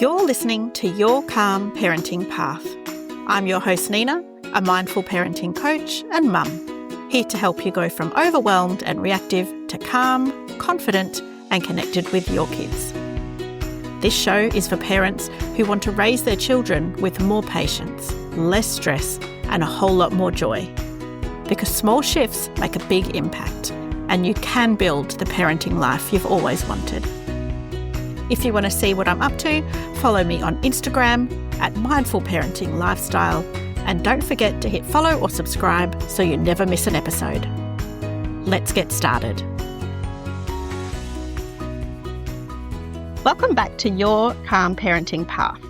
You're listening to Your Calm Parenting Path. I'm your host Nina, a mindful parenting coach and mum, here to help you go from overwhelmed and reactive to calm, confident and connected with your kids. This show is for parents who want to raise their children with more patience, less stress and a whole lot more joy. Because small shifts make a big impact and you can build the parenting life you've always wanted. If you want to see what I'm up to, follow me on Instagram at Mindful Parenting Lifestyle, and don't forget to hit follow or subscribe so you never miss an episode. Let's get started. Welcome back to Your Calm Parenting Path.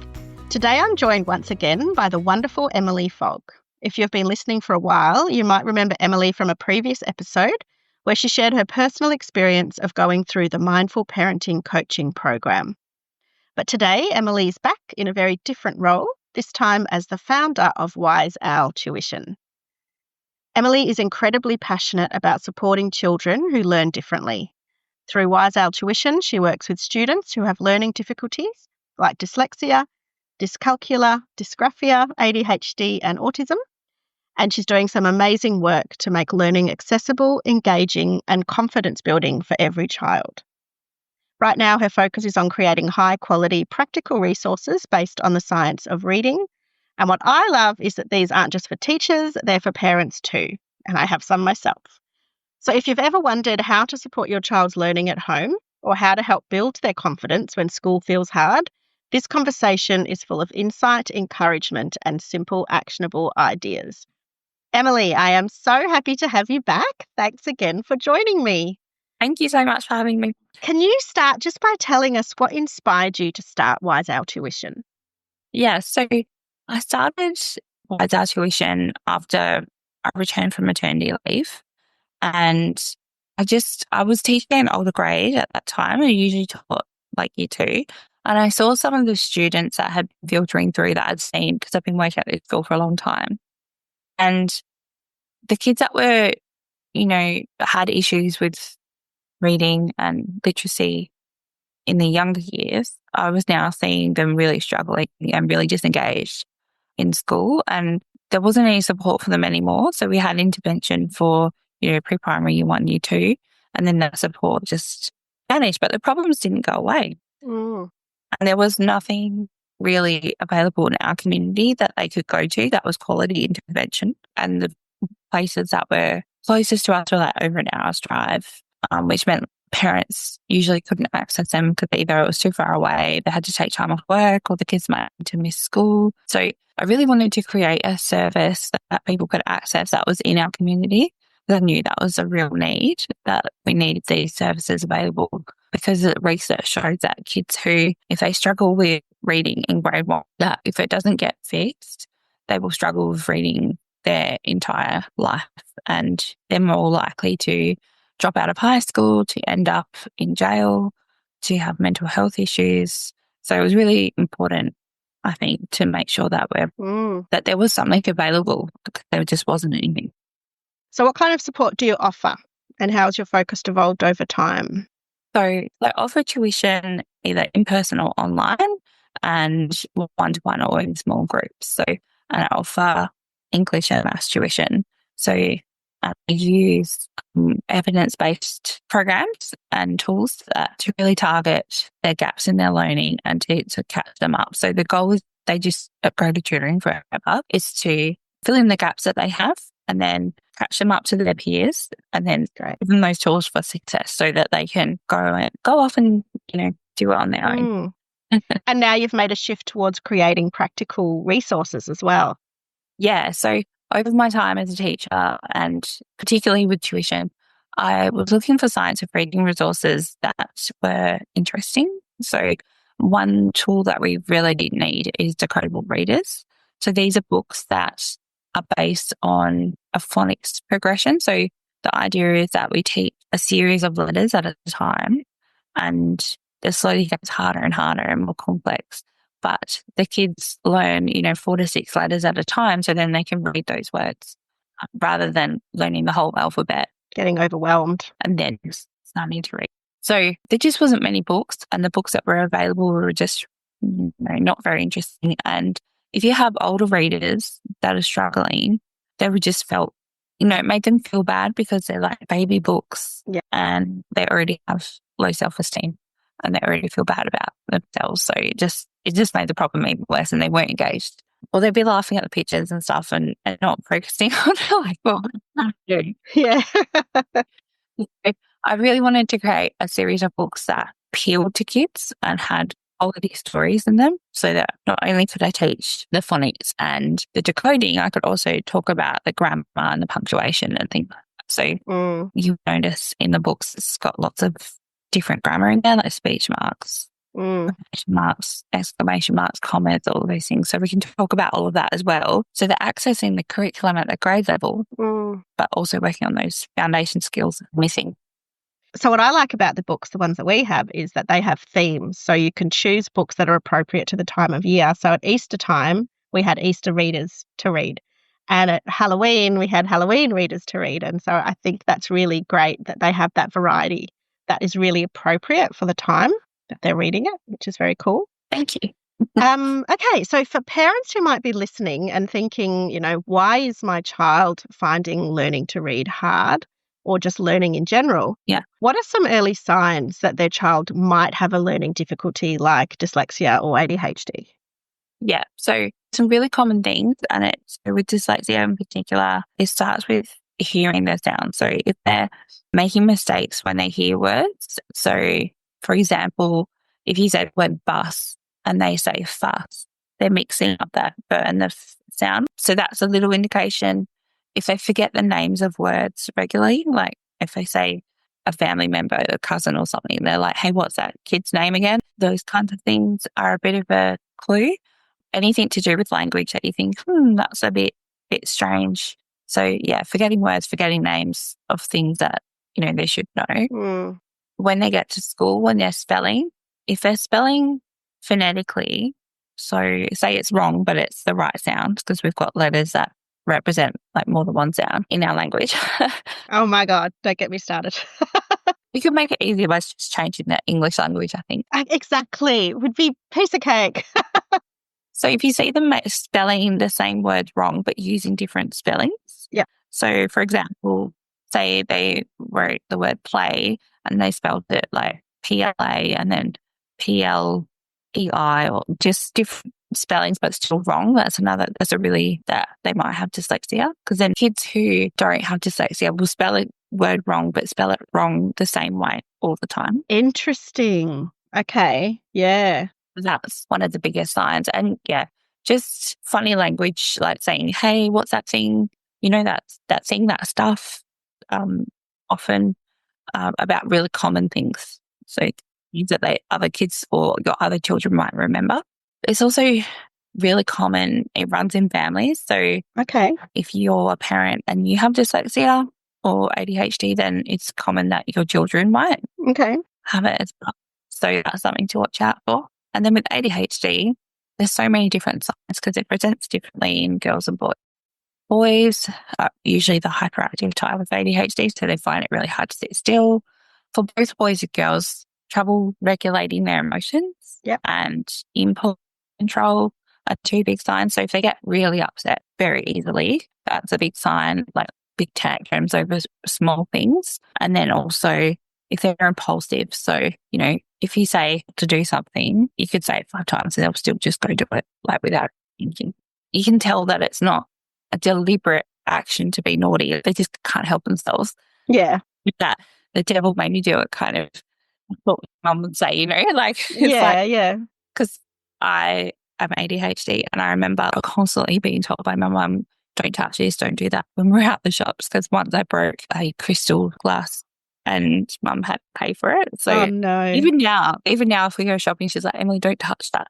Today I'm joined once again by the wonderful Emily Fogg. If you've been listening for a while, you might remember Emily from a previous episode where she shared her personal experience of going through the Mindful Parenting Coaching Program. But today, Emily is back in a very different role, this time as the founder of Wise Owl Tuition. Emily is incredibly passionate about supporting children who learn differently. Through Wise Owl Tuition, she works with students who have learning difficulties like dyslexia, dyscalculia, dysgraphia, ADHD and autism. And she's doing some amazing work to make learning accessible, engaging and confidence building for every child. Right now, her focus is on creating high-quality, practical resources based on the science of reading. And what I love is that these aren't just for teachers, they're for parents too. And I have some myself. So if you've ever wondered how to support your child's learning at home or how to help build their confidence when school feels hard, this conversation is full of insight, encouragement, and simple, actionable ideas. Emily, I am so happy to have you back. Thanks again for joining me. Thank you so much for having me. Can you start just by telling us what inspired you to start Wise Owl Tuition? Yeah, so I started Wise Owl Tuition after I returned from maternity leave. And I was teaching an older grade at that time. I usually taught like year 2. And I saw some of the students that had been filtering through that I'd seen because I've been working at this school for a long time. And the kids that were, had issues with reading and literacy in the younger years, I was now seeing them really struggling and really disengaged in school. And there wasn't any support for them anymore. So we had intervention for, pre-primary year 1, year 2, and then that support just vanished. But the problems didn't go away. And there was nothing really available in our community that they could go to that was quality intervention. And the places that were closest to us were like over an hour's drive, which meant parents usually couldn't access them because either it was too far away, they had to take time off work, or the kids might need to miss school. So I really wanted to create a service that people could access that was in our community. I knew that was a real need, that we needed these services available, because the research shows that kids who, if they struggle with reading in grade 1, that if it doesn't get fixed, they will struggle with reading their entire life, and they're more likely to drop out of high school, to end up in jail, to have mental health issues. So it was really important, I think, to make sure that that there was something available, because there just wasn't anything. So what kind of support do you offer, and how has your focus evolved over time? So I offer tuition either in person or online, and one-to-one or in small groups. So, and I offer English and Maths tuition. So I use evidence-based programs and tools to really target their gaps in their learning and to catch them up. So the goal is they just go to tutoring forever, is to fill in the gaps that they have and then catch them up to their peers, and then give them those tools for success so that they can go off and, do it on their own. And now you've made a shift towards creating practical resources as well. Yeah. So over my time as a teacher, and particularly with tuition, I was looking for science of reading resources that were interesting. So one tool that we really need is decodable readers. So these are books that are based on a phonics progression. So the idea is that we teach a series of letters at a time, and it slowly gets harder and harder and more complex. But the kids learn, 4 to 6 letters at a time, so then they can read those words rather than learning the whole alphabet. Getting overwhelmed. And then starting to read. So there just wasn't many books, and the books that were available were just not very interesting. And if you have older readers that are struggling, they would just felt, it made them feel bad because they're like baby books and they already have low self-esteem and they already feel bad about themselves. So it just made the problem even worse and they weren't engaged. Or they'd be laughing at the pictures and stuff and not focusing on it, like, well, what am I doing? Yeah. I really wanted to create a series of books that appealed to kids and had quality stories in them so that not only could I teach the phonics and the decoding, I could also talk about the grammar and the punctuation and things like that. So you notice in the books it's got lots of different grammar in there, like speech marks, marks, exclamation marks, commas, all of those things. So we can talk about all of that as well. So they're accessing the curriculum at the grade level, but also working on those foundation skills missing. So what I like about the books, the ones that we have, is that they have themes. So you can choose books that are appropriate to the time of year. So at Easter time, we had Easter readers to read. And at Halloween, we had Halloween readers to read. And so I think that's really great that they have that variety that is really appropriate for the time that they're reading it, which is very cool. Thank you. Okay, so for parents who might be listening and thinking, why is my child finding learning to read hard or just learning in general? Yeah. What are some early signs that their child might have a learning difficulty like dyslexia or ADHD? Yeah, so some really common things, and it's with dyslexia in particular, it starts with hearing the sound. So if they're making mistakes when they hear words, so for example, if you say the word bus and they say fuss, they're mixing up that b and the sound. So that's a little indication. If they forget the names of words regularly, like if they say a family member, a cousin or something, they're like, hey, what's that kid's name again? Those kinds of things are a bit of a clue. Anything to do with language that you think, that's a bit strange. So yeah, forgetting words, forgetting names of things that, they should know. When they get to school, when they're spelling, if they're spelling phonetically, so say it's wrong, but it's the right sound because we've got letters that represent like more than one sound in our language. Oh my God, don't get me started. We could make it easier by just changing the English language, I think. Exactly. Would be piece of cake. So if you see them spelling the same word wrong but using different spellings. Yeah. So for example, say they wrote the word play and they spelled it like PLA and then PLEI or just different spellings but still wrong. That's a really that they might have dyslexia, because then kids who don't have dyslexia will spell a word wrong but spell it wrong the same way all the time. Interesting. Okay. Yeah. That's one of the biggest signs. And yeah, just funny language, like saying, hey, what's that thing? That thing, that stuff, often about really common things. So things that other kids or your other children might remember. It's also really common. It runs in families. So okay, if you're a parent and you have dyslexia or ADHD, then it's common that your children might have it as well. So that's something to watch out for. And then with ADHD, there's so many different signs because it presents differently in girls and boys. Boys are usually the hyperactive type of ADHD, so they find it really hard to sit still. For both boys and girls, trouble regulating their emotions and impulse control are two big signs. So if they get really upset very easily, that's a big sign, like big tantrums over small things. And then also if they're impulsive, so, if you say to do something, you could say it 5 times and they'll still just go do it, like without thinking. You can tell that it's not a deliberate action to be naughty. They just can't help themselves. Yeah. With that, the devil made me do it kind of, what mum would say, Yeah. Because I am ADHD and I remember constantly being told by my mum, don't touch this, don't do that when we're at the shops, because once I broke a crystal glass and mum had to pay for it. So no. even now, if we go shopping, she's like, Emily, don't touch that.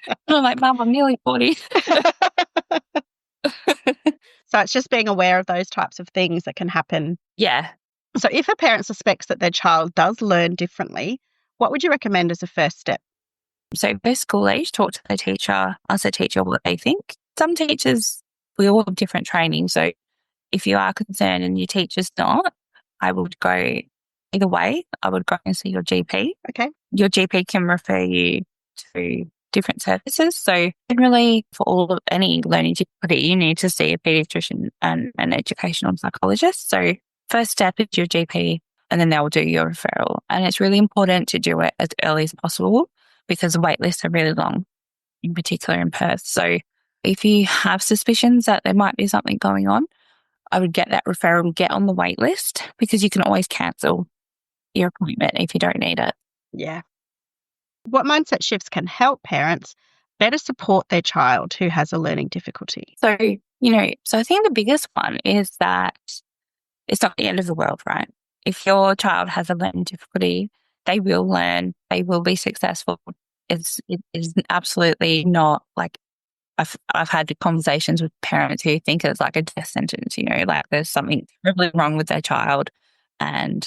And I'm like, Mum, I'm nearly 40. So it's just being aware of those types of things that can happen. Yeah. So if a parent suspects that their child does learn differently, what would you recommend as a first step? So first school age, talk to the teacher, ask the teacher what they think. Some teachers, we all have different training. So if you are concerned and your teacher's not, I would go either way, I would go and see your GP. Okay. Your GP can refer you to different services. So generally for all of any learning difficulty, you need to see a pediatrician and an educational psychologist. So first step is your GP, and then they'll do your referral. And it's really important to do it as early as possible because the wait lists are really long, in particular in Perth. So if you have suspicions that there might be something going on, I would get that referral, get on the wait list, because you can always cancel your appointment if you don't need it. Yeah. What mindset shifts can help parents better support their child who has a learning difficulty? So, so I think the biggest one is that it's not the end of the world, right? If your child has a learning difficulty, they will learn, they will be successful. It is absolutely not like I've had conversations with parents who think it's like a death sentence, like there's something terribly wrong with their child and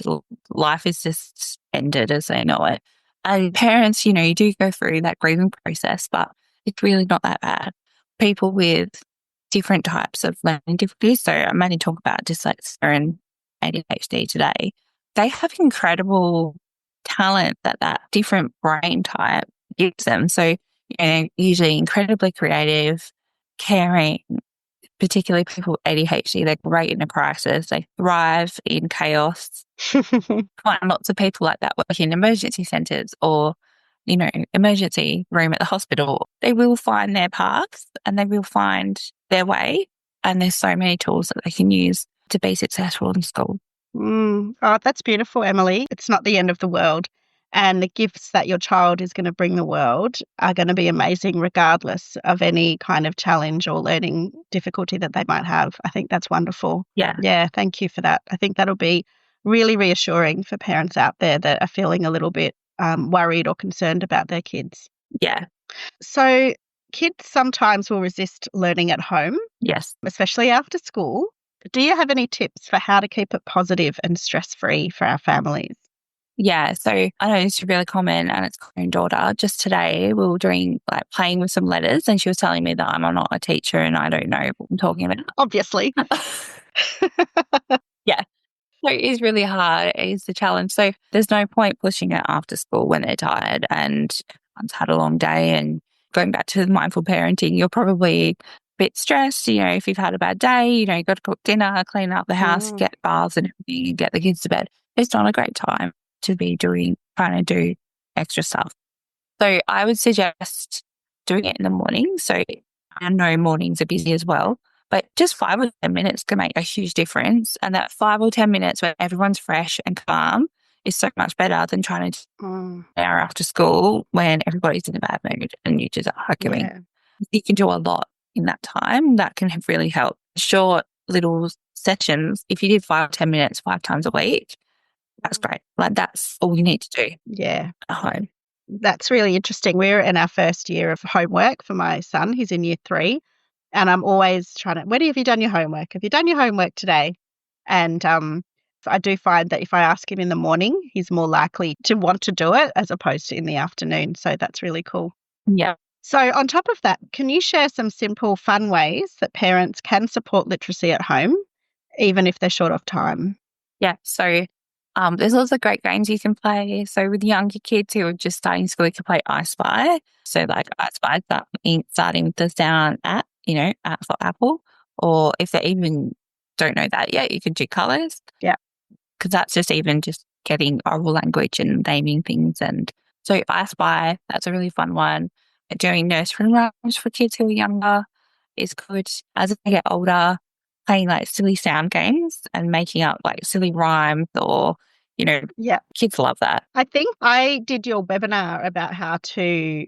life is just ended as they know it. And parents, you do go through that grieving process, but it's really not that bad. People with different types of learning difficulties, so I'm only talking about dyslexia and ADHD today, they have incredible talent that different brain type gives them. So, usually incredibly creative, caring, particularly people with ADHD, they're great in a crisis. They thrive in chaos. Find lots of people like that work in emergency centres or, emergency room at the hospital. They will find their paths and they will find their way. And there's so many tools that they can use to be successful in school. Oh, that's beautiful, Emily. It's not the end of the world. And the gifts that your child is going to bring the world are going to be amazing regardless of any kind of challenge or learning difficulty that they might have. I think that's wonderful. Yeah. Yeah, thank you for that. I think that'll be really reassuring for parents out there that are feeling a little bit worried or concerned about their kids. Yeah. So kids sometimes will resist learning at home. Yes. Especially after school. Do you have any tips for how to keep it positive and stress-free for our families? Yeah, so I know it's really common and it's my own daughter. Just today we were doing playing with some letters and she was telling me that I'm not a teacher and I don't know what I'm talking about. Obviously. Yeah. So it is really hard. It is the challenge. So there's no point pushing it after school when they're tired and one's had a long day. And going back to mindful parenting, you're probably a bit stressed. If you've had a bad day, you've got to cook dinner, clean up the house, get baths and everything, and get the kids to bed. It's not a great time to be trying to do extra stuff. So I would suggest doing it in the morning. So I know mornings are busy as well, but just 5 or 10 minutes can make a huge difference. And that 5 or 10 minutes where everyone's fresh and calm is so much better than trying to do an hour after school when everybody's in a bad mood and you just are arguing. Yeah. You can do a lot in that time. That can really help. Short little sessions, if you did 5 or 10 minutes 5 times a week, that's great. That's all you need to do. Yeah. At home. That's really interesting. We're in our first year of homework for my son. He's in year 3. And I'm always trying to, when have you done your homework? Have you done your homework today? And I do find that if I ask him in the morning, he's more likely to want to do it as opposed to in the afternoon. So that's really cool. Yeah. So on top of that, can you share some simple, fun ways that parents can support literacy at home, even if they're short of time? Yeah. So there's lots of great games you can play. So with younger kids who are just starting school, you can play I Spy. So I Spy, starting with the sound at, at for Apple. Or if they even don't know that yet, you can do colours. Yeah. Because that's just getting oral language and naming things. And so I Spy, that's a really fun one. Doing nursery rhymes for kids who are younger is good. As they get older, playing silly sound games and making up silly rhymes or, kids love that. I think I did your webinar about how to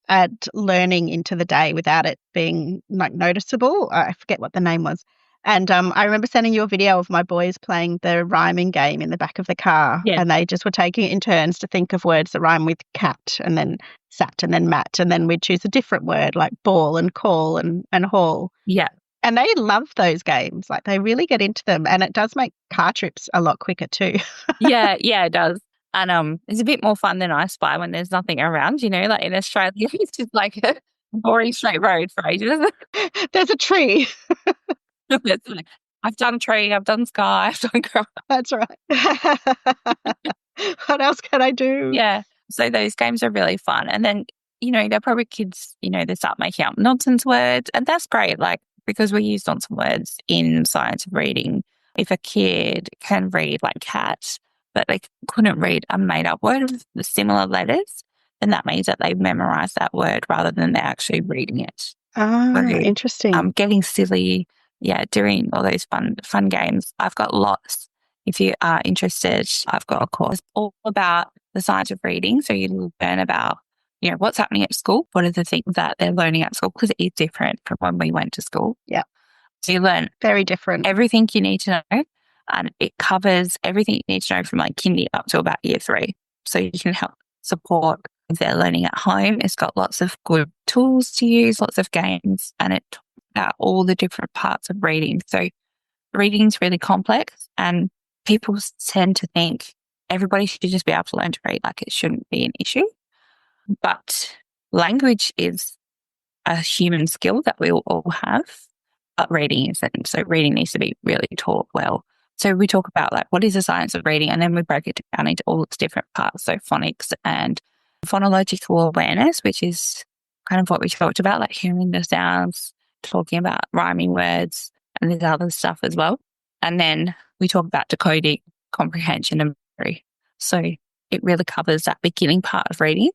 add learning into the day without it being noticeable. I forget what the name was. And I remember sending you a video of my boys playing the rhyming game in the back of the car. Yeah. And they just were taking it in turns to think of words that rhyme with cat and then sat and then mat. And then we'd choose a different word like ball and call and haul. Yeah. And they love those games. They really get into them. And it does make car trips a lot quicker too. Yeah, it does. And it's a bit more fun than I Spy when there's nothing around, in Australia, it's just a boring straight road for ages. There's a tree. I've done tree, I've done sky, I've done grass. That's right. What else can I do? Yeah. So those games are really fun. And then, they're probably kids, they start making up nonsense words. And that's great, because we use nonsense words in science of reading. If a kid can read like cat, but they couldn't read a made up word with the similar letters, then that means that they've memorized that word rather than they're actually reading it. Interesting. Getting silly, doing all those fun games. I've got lots. If you are interested, I've got a course all about the science of reading. So you learn about, what's happening at school, what are the things that they're learning at school, because it is different from when we went to school. Yeah. So you learn very different. Everything you need to know, and it covers everything you need to know from like kindy up to about year 3. So you can help support if they're learning at home. It's got lots of good tools to use, lots of games, and it talks about all the different parts of reading. So reading is really complex, and people tend to think everybody should just be able to learn to read, like it shouldn't be an issue. But language is a human skill that we all have, but reading isn't. So reading needs to be really taught well. So we talk about like what is the science of reading, and then we break it down into all its different parts. So phonics and phonological awareness, which is kind of what we talked about, like hearing the sounds, talking about rhyming words, and there's other stuff as well. And then we talk about decoding, comprehension, and memory. So it really covers that beginning part of reading.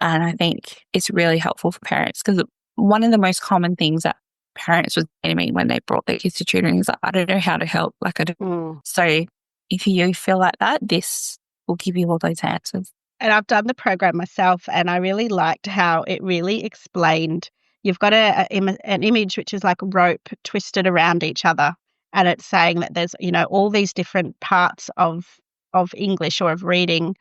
And I think it's really helpful for parents, because one of the most common things that parents would say to me when they brought their kids to tutoring is like, I don't know how to help. Like I don't. So if you feel like that, this will give you all those answers. And I've done the program myself, and I really liked how it really explained. You've got an image which is like a rope twisted around each other, and it's saying that there's, all these different parts of English or of reading.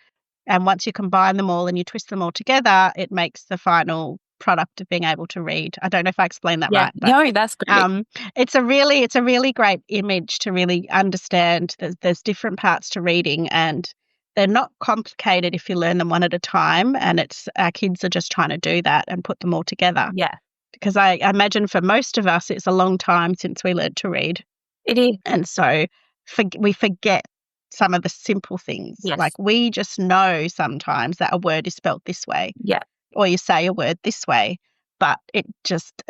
And once you combine them all and you twist them all together, it makes the final product of being able to read. I don't know if I explained that right. But, no, that's great. It's a really great image to really understand. There's different parts to reading, and they're not complicated if you learn them one at a time. And it's our kids are just trying to do that and put them all together. Yeah. Because I imagine for most of us, it's a long time since we learned to read. It is. And so we forget some of the simple things. Yes. Like we just know sometimes that a word is spelled this way. Yeah. Or you say a word this way, but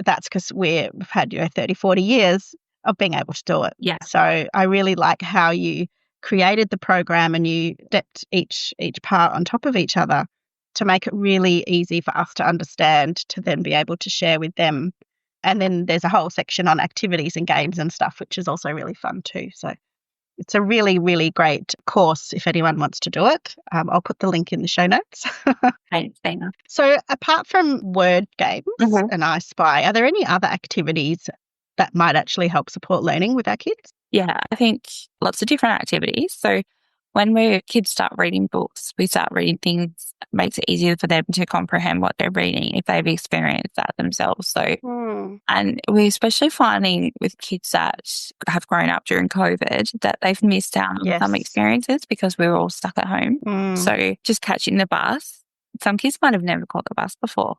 that's because we've had 30, 40 years of being able to do it. Yeah. So I really like how you created the program and you stepped each part on top of each other to make it really easy for us to understand, to then be able to share with them. And then there's a whole section on activities and games and stuff, which is also really fun too. So it's a really, really great course if anyone wants to do it. I'll put the link in the show notes. Thanks, Dana. So apart from word games and I Spy, are there any other activities that might actually help support learning with our kids? Yeah, I think lots of different activities. So when kids start reading books, we start reading things that makes it easier for them to comprehend what they're reading if they've experienced that themselves. So, and we're especially finding with kids that have grown up during COVID that they've missed out on some experiences because we were all stuck at home. So just catching the bus. Some kids might have never caught the bus before,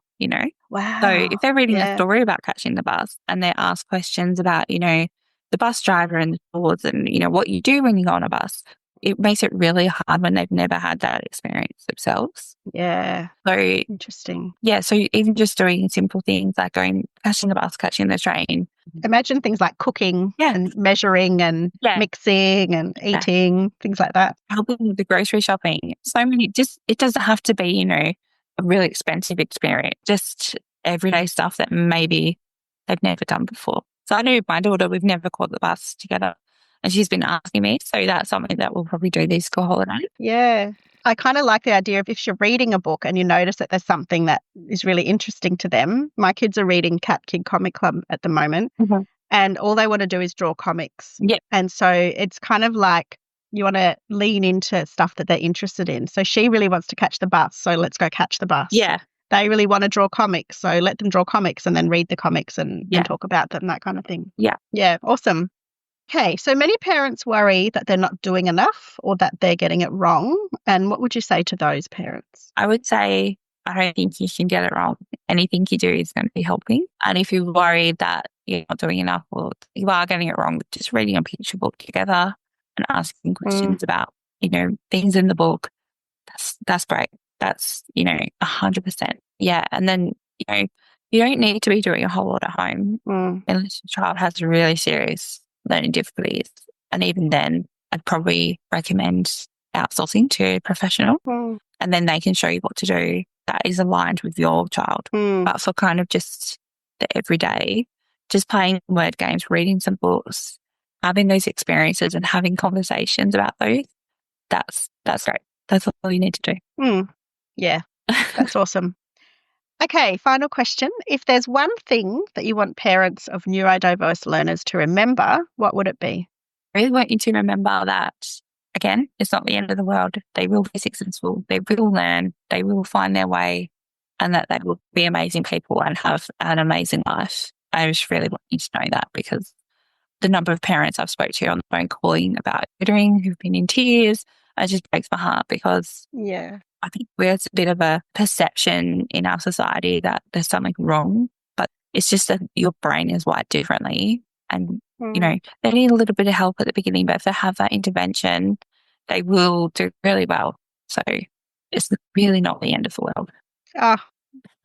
Wow. So if they're reading a story about catching the bus and they're asked questions about, the bus driver and the doors and, what you do when you go on a bus, it makes it really hard when they've never had that experience themselves. Yeah. So interesting. Yeah. So even just doing simple things like catching the bus, catching the train. Imagine things like cooking and measuring and mixing and eating, things like that. Helping with the grocery shopping. So many, it doesn't have to be, a really expensive experience, just everyday stuff that maybe they've never done before. So I know my daughter, we've never caught the bus together. And she's been asking me, so that's something that we'll probably do this school holiday. Yeah. I kind of like the idea of if you're reading a book and you notice that there's something that is really interesting to them. My kids are reading Cat Kid Comic Club at the moment, and all they want to do is draw comics. Yeah. And so it's kind of like you want to lean into stuff that they're interested in. So she really wants to catch the bus, so let's go catch the bus. Yeah. They really want to draw comics, so let them draw comics and then read the comics and talk about them, that kind of thing. Yeah. Yeah, awesome. Okay, so many parents worry that they're not doing enough or that they're getting it wrong. And what would you say to those parents? I would say, I don't think you can get it wrong. anything you do is going to be helping. And if you're worried that you're not doing enough or you are getting it wrong, just reading a picture book together and asking questions about, things in the book, that's great. That's, 100%. Yeah. And then, you don't need to be doing a whole lot at home unless your child has really serious learning difficulties. And even then, I'd probably recommend outsourcing to a professional, and then they can show you what to do that is aligned with your child. But for kind of just the everyday, just playing word games, reading some books, having those experiences and having conversations about those, that's great. That's all you need to do. Yeah, that's awesome. Okay, final question. If there's one thing that you want parents of neurodiverse learners to remember, what would it be? I really want you to remember that, again, it's not the end of the world. They will be successful. They will learn. They will find their way, and that they will be amazing people and have an amazing life. I just really want you to know that, because the number of parents I've spoke to on the phone calling about tutoring who've been in tears, it just breaks my heart, because I think there's a bit of a perception in our society that there's something wrong, but it's just that your brain is wired differently. And, they need a little bit of help at the beginning, but if they have that intervention, they will do really well. So it's really not the end of the world. Oh,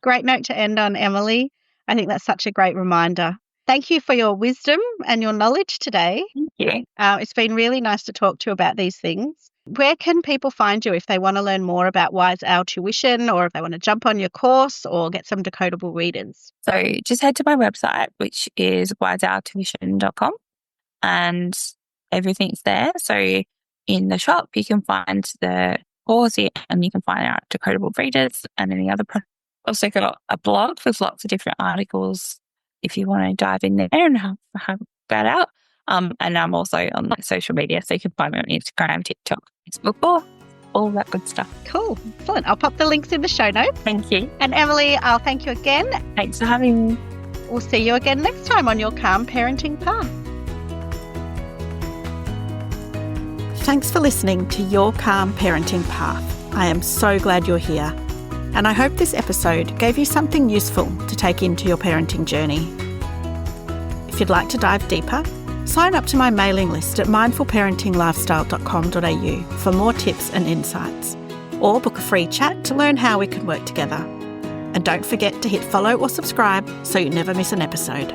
great note to end on, Emily. I think that's such a great reminder. Thank you for your wisdom and your knowledge today. Thank you. It's been really nice to talk to you about these things. Where can people find you if they want to learn more about Wise Owl Tuition, or if they want to jump on your course or get some decodable readers? So just head to my website, which is wiseowltuition.com, and everything's there. So in the shop, you can find the course and you can find our decodable readers and any other products. Also got a blog with lots of different articles if you want to dive in there and have that out. And I'm also on social media, so you can find me on Instagram, TikTok, Facebook, all that good stuff. Cool. Excellent. I'll pop the links in the show notes. Thank you. And Emily, I'll thank you again. Thanks for having me. We'll see you again next time on your Calm Parenting Path. Thanks for listening to Your Calm Parenting Path. I am so glad you're here. And I hope this episode gave you something useful to take into your parenting journey. If you'd like to dive deeper, sign up to my mailing list at mindfulparentinglifestyle.com.au for more tips and insights, or book a free chat to learn how we can work together. And don't forget to hit follow or subscribe so you never miss an episode.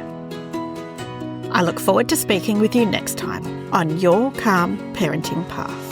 I look forward to speaking with you next time on Your Calm Parenting Path.